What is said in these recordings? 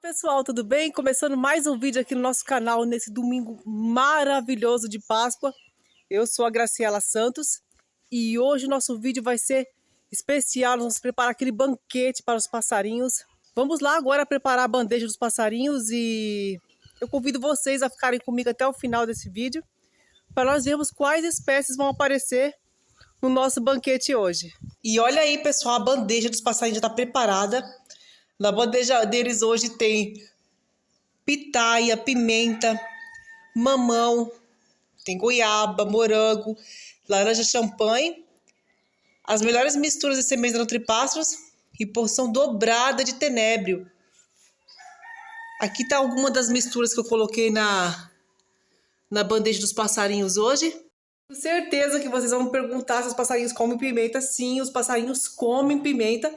Pessoal, tudo bem? Começando mais um vídeo aqui no nosso canal nesse domingo maravilhoso de Páscoa. Eu sou a Graciela Santos e hoje o nosso vídeo vai ser especial. Nós vamos preparar aquele banquete para os passarinhos. Vamos lá agora preparar a bandeja dos passarinhos e eu convido vocês a ficarem comigo até o final desse vídeo para nós vermos quais espécies vão aparecer no nosso banquete hoje. E olha aí, pessoal, a bandeja dos passarinhos já está preparada. Na bandeja deles hoje tem pitaia, pimenta, mamão, tem goiaba, morango, laranja champanhe, as melhores misturas de sementes da Nutripássaros e porção dobrada de tenebrio. Aqui tá alguma das misturas que eu coloquei na bandeja dos passarinhos hoje. Com certeza que vocês vão me perguntar se os passarinhos comem pimenta. Sim, os passarinhos comem pimenta.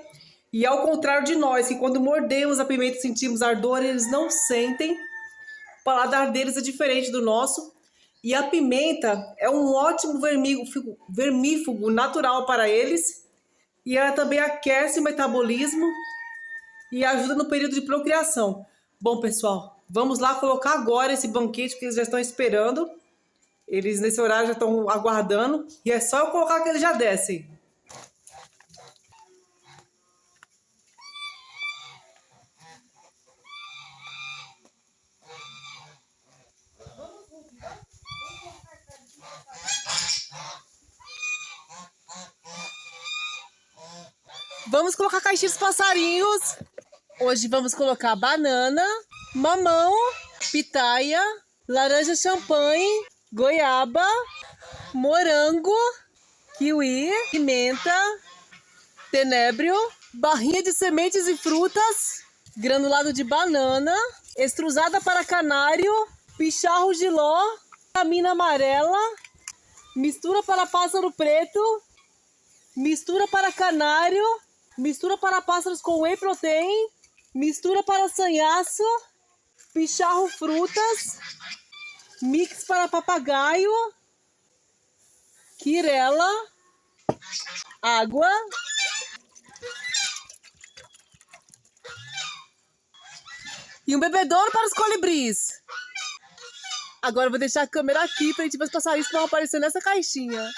E ao contrário de nós, que quando mordemos a pimenta e sentimos ardor, eles não sentem. O paladar deles é diferente do nosso. E a pimenta é um ótimo vermífugo natural para eles. E ela também aquece o metabolismo e ajuda no período de procriação. Bom, pessoal, vamos lá colocar agora esse banquete que eles já estão esperando. Eles nesse horário já estão aguardando. E é só eu colocar que eles já descem. Vamos colocar a caixinha dos passarinhos. Hoje vamos colocar banana, mamão, pitaia, laranja champanhe, goiaba, morango, kiwi, pimenta, tenebrio, barrinha de sementes e frutas, granulado de banana, extrusada para canário, picharro de ló, camina amarela, mistura para pássaro preto, mistura para canário, mistura para pássaros com whey protein, mistura para sanhaço, picharro frutas, mix para papagaio, quirela, água, e um bebedouro para os colibris. Agora eu vou deixar a câmera aqui para a gente ver os passarinhos que vão aparecer nessa caixinha.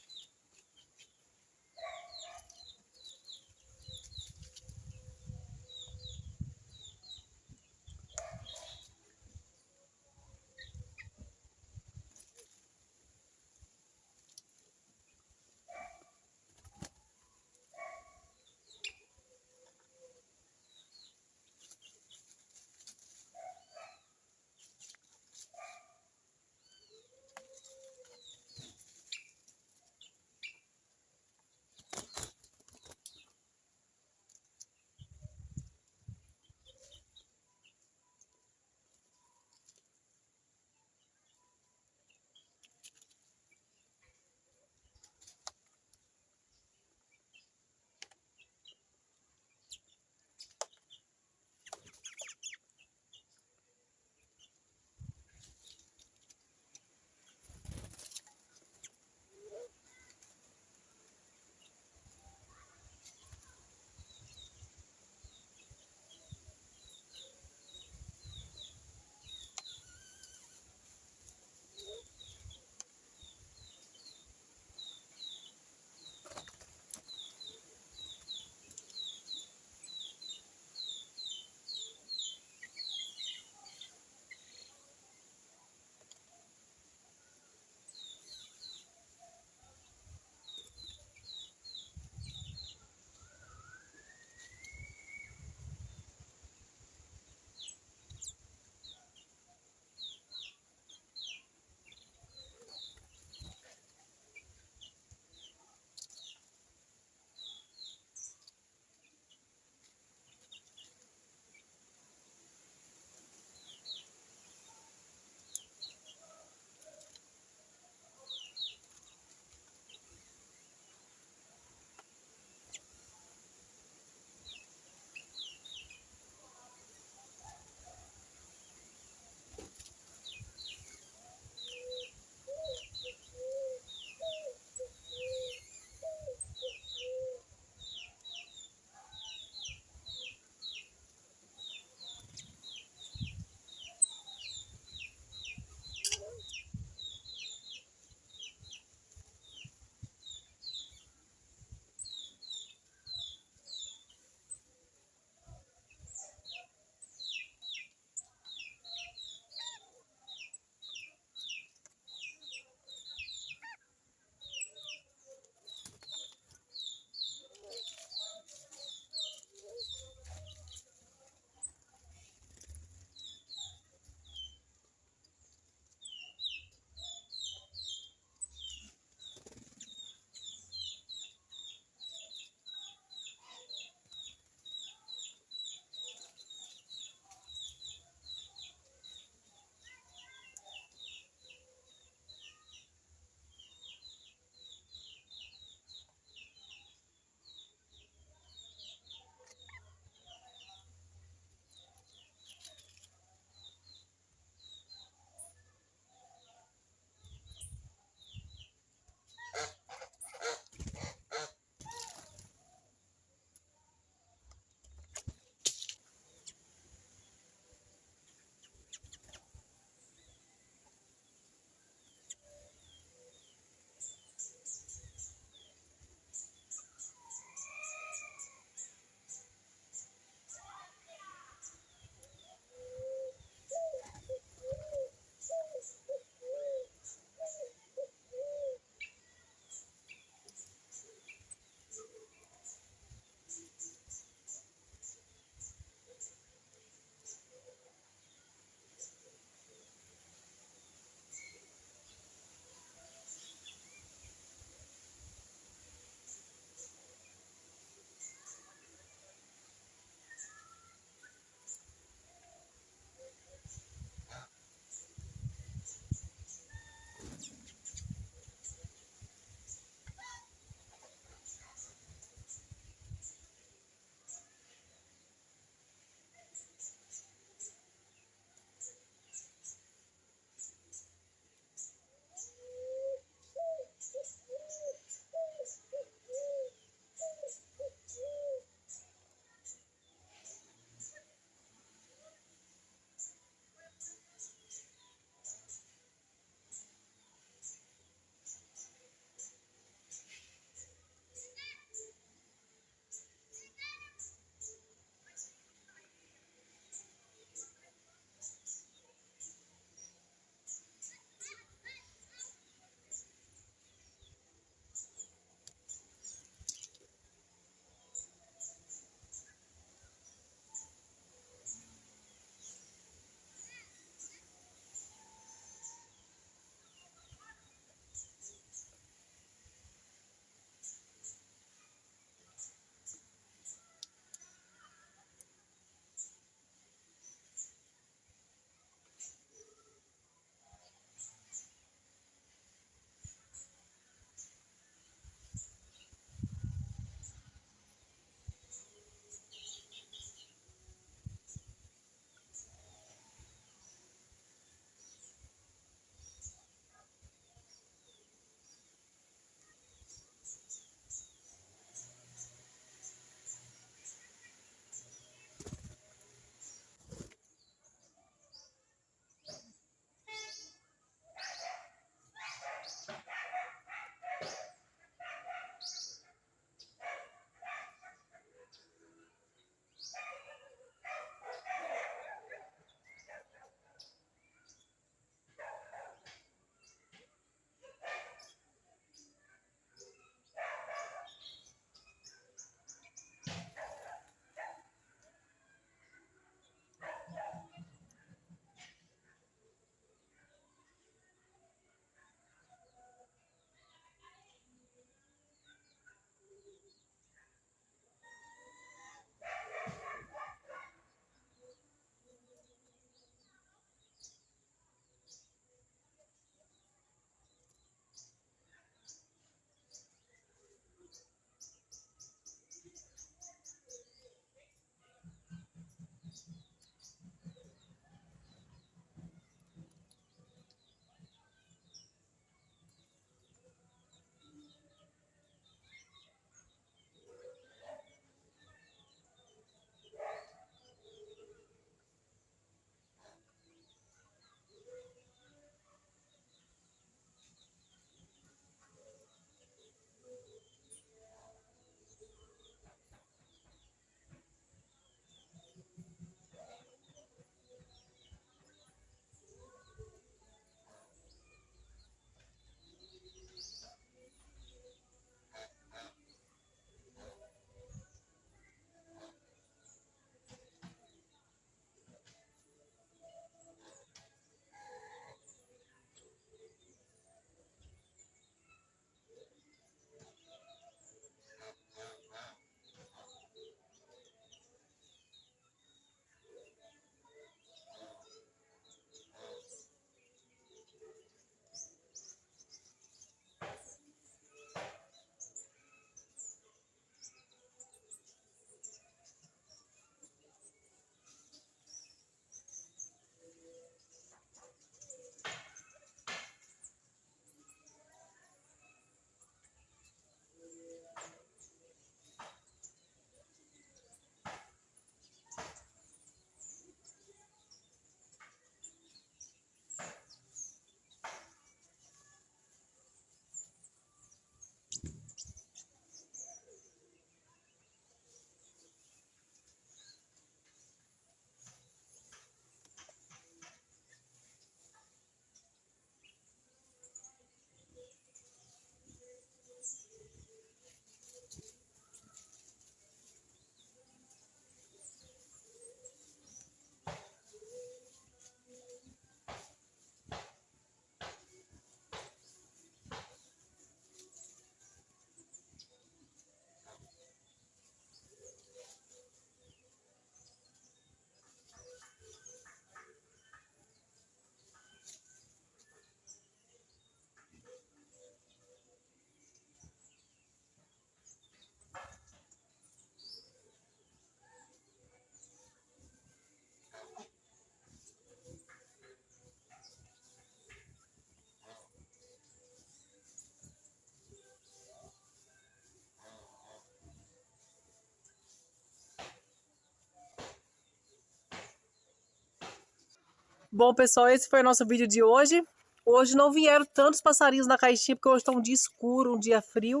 Bom, pessoal, esse foi o nosso vídeo de hoje. Hoje não vieram tantos passarinhos na caixinha, porque hoje está um dia escuro, um dia frio.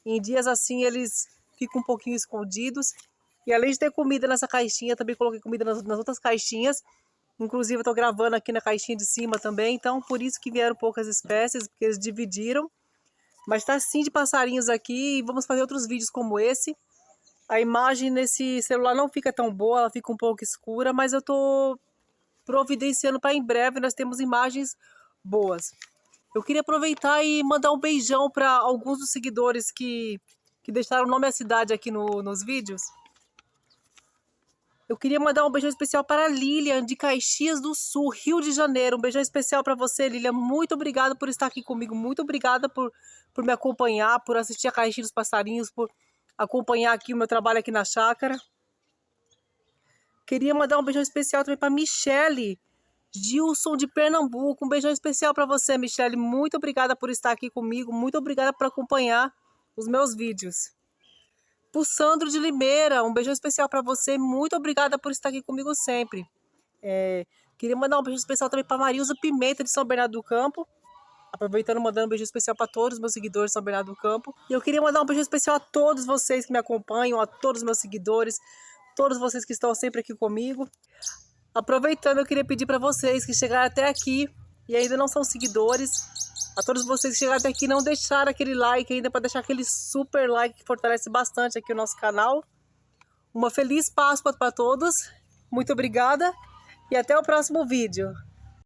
Em dias assim eles ficam um pouquinho escondidos. E além de ter comida nessa caixinha, também coloquei comida nas outras caixinhas. Inclusive eu estou gravando aqui na caixinha de cima também. Então por isso que vieram poucas espécies, porque eles dividiram. Mas está sim de passarinhos aqui e vamos fazer outros vídeos como esse. A imagem nesse celular não fica tão boa, ela fica um pouco escura, mas eu estou providenciando para em breve nós temos imagens boas. Eu queria aproveitar e mandar um beijão para alguns dos seguidores que deixaram o nome da cidade aqui nos vídeos. Eu queria mandar um beijão especial para a Lilian, de Caxias do Sul, Rio de Janeiro. Um beijão especial para você, Lilian. Muito obrigada por estar aqui comigo. Muito obrigada por me acompanhar, por assistir a Caixinha dos Passarinhos, por acompanhar aqui o meu trabalho aqui na chácara. Queria mandar um beijão especial também para Michele Gilson de Pernambuco. Um beijão especial para você, Michele. Muito obrigada por estar aqui comigo. Muito obrigada por acompanhar os meus vídeos. Pro Sandro de Limeira, um beijão especial para você. Muito obrigada por estar aqui comigo sempre. Queria mandar um beijo especial também para Marilza Pimenta de São Bernardo do Campo. Aproveitando, mandando um beijo especial para todos os meus seguidores de São Bernardo do Campo. E eu queria mandar um beijo especial a todos vocês que me acompanham, a todos os meus seguidores, todos vocês que estão sempre aqui comigo. Aproveitando, eu queria pedir para vocês que chegaram até aqui e ainda não são seguidores, a todos vocês que chegaram até aqui, não deixaram aquele like ainda, para deixar aquele super like que fortalece bastante aqui o nosso canal. Uma feliz Páscoa para todos, muito obrigada e até o próximo vídeo.